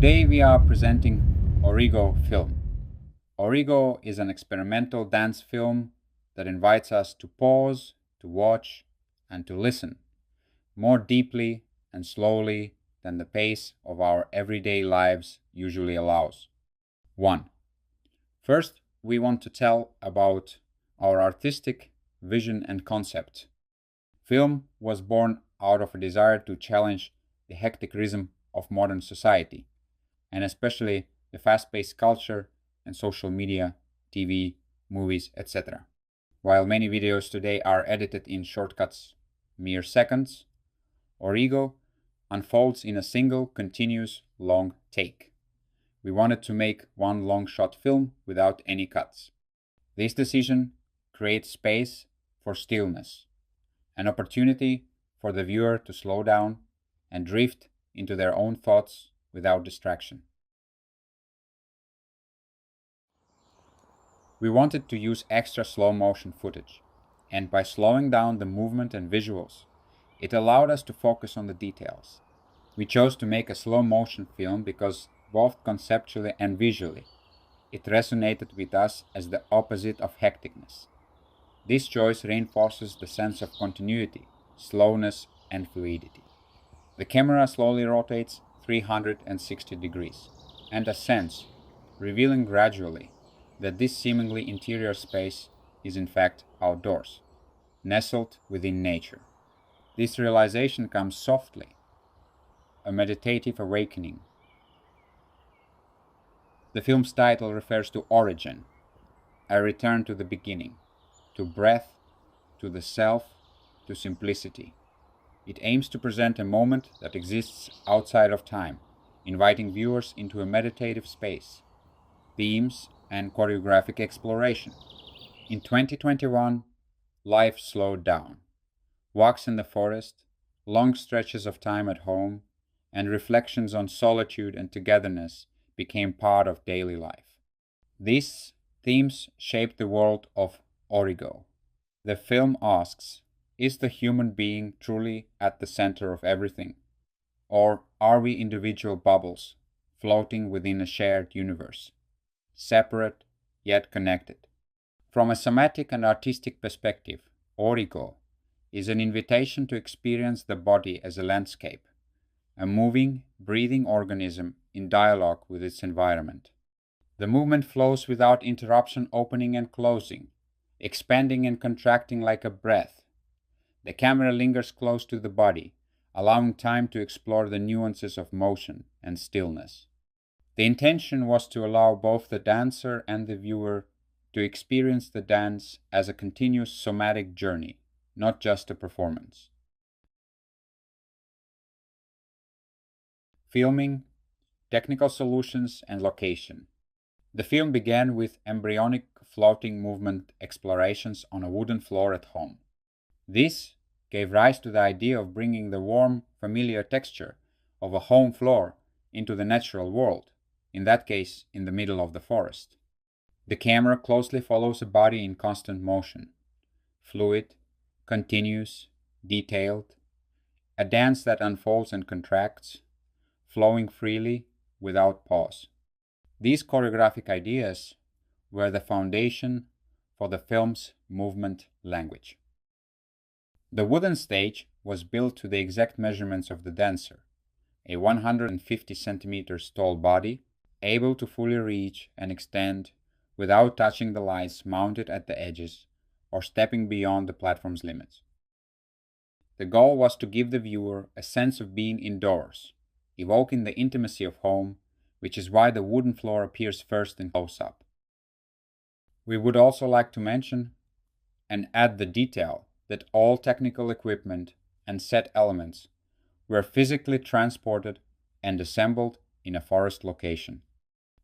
Today we are presenting ORIGO film. ORIGO is an experimental dance film that invites us to pause, to watch, and to listen more deeply and slowly than the pace of our everyday lives usually allows. 1. First, we want to tell about our artistic vision and concept. Film was born out of a desire to challenge the hectic rhythm of modern society, and especially the fast-paced culture and social media, TV, movies, etc. While many videos today are edited in shortcuts, mere seconds, ORIGO unfolds in a single, continuous, long take. We wanted to make one long-shot film without any cuts. This decision creates space for stillness, an opportunity for the viewer to slow down and drift into their own thoughts without distraction. We wanted to use extra slow motion footage, and by slowing down the movement and visuals, it allowed us to focus on the details. We chose to make a slow motion film because both conceptually and visually, it resonated with us as the opposite of hecticness. This choice reinforces the sense of continuity, slowness, and fluidity. The camera slowly rotates 360 degrees and ascends, revealing gradually that this seemingly interior space is in fact outdoors, nestled within nature. This realization comes softly, a meditative awakening. The film's title refers to origin, a return to the beginning, to breath, to the self, to simplicity. It aims to present a moment that exists outside of time, inviting viewers into a meditative space, themes, and choreographic exploration. In 2021, life slowed down. Walks in the forest, long stretches of time at home, and reflections on solitude and togetherness became part of daily life. These themes shaped the world of ORIGO. The film asks, is the human being truly at the center of everything? Or are we individual bubbles floating within a shared universe, separate yet connected? From a somatic and artistic perspective, ORIGO is an invitation to experience the body as a landscape, a moving, breathing organism in dialogue with its environment. The movement flows without interruption, opening and closing, expanding and contracting like a breath. The camera lingers close to the body, allowing time to explore the nuances of motion and stillness. The intention was to allow both the dancer and the viewer to experience the dance as a continuous somatic journey, not just a performance. Filming, technical solutions, and location. The film began with embryonic floating movement explorations on a wooden floor at home. This gave rise to the idea of bringing the warm, familiar texture of a home floor into the natural world, in that case, in the middle of the forest. The camera closely follows a body in constant motion, fluid, continuous, detailed, a dance that unfolds and contracts, flowing freely without pause. These choreographic ideas were the foundation for the film's movement language. The wooden stage was built to the exact measurements of the dancer, a 150 centimeters tall body, able to fully reach and extend without touching the lights mounted at the edges or stepping beyond the platform's limits. The goal was to give the viewer a sense of being indoors, evoking the intimacy of home, which is why the wooden floor appears first in close-up. We would also like to mention and add the detail that all technical equipment and set elements were physically transported and assembled in a forest location.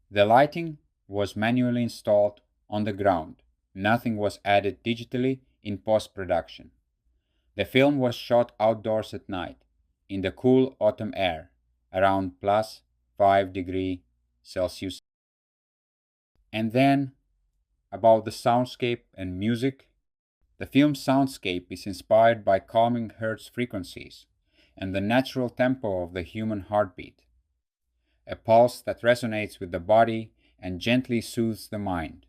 The lighting was manually installed on the ground. Nothing was added digitally in post-production. The film was shot outdoors at night, in the cool autumn air, around plus 5 degrees Celsius. And then, about the soundscape and music. The film's soundscape is inspired by calming hertz frequencies and the natural tempo of the human heartbeat. a pulse that resonates with the body and gently soothes the mind.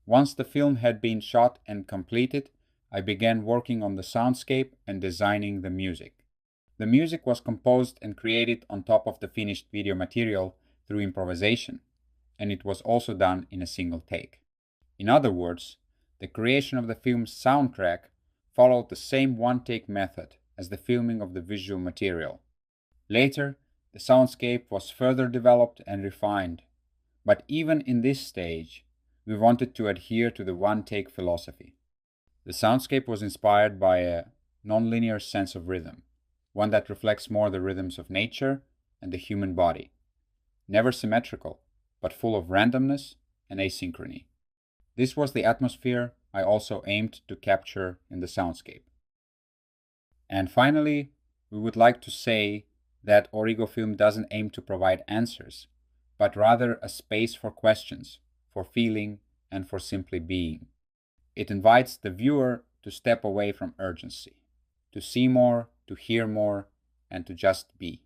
Once the film had been shot and completed, I began working on the soundscape and designing the music. The music was composed and created on top of the finished video material through improvisation, and it was also done in a single take. In other words, the creation of the film's soundtrack followed the same one-take method as the filming of the visual material. Later, the soundscape was further developed and refined, but even in this stage, we wanted to adhere to the one-take philosophy. The soundscape was inspired by a nonlinear sense of rhythm, one that reflects more the rhythms of nature and the human body. Never symmetrical, but full of randomness and asynchrony. This was the atmosphere I also aimed to capture in the soundscape. And finally, we would like to say that ORIGO film doesn't aim to provide answers, but rather a space for questions, for feeling, and for simply being. It invites the viewer to step away from urgency, to see more, to hear more, and to just be.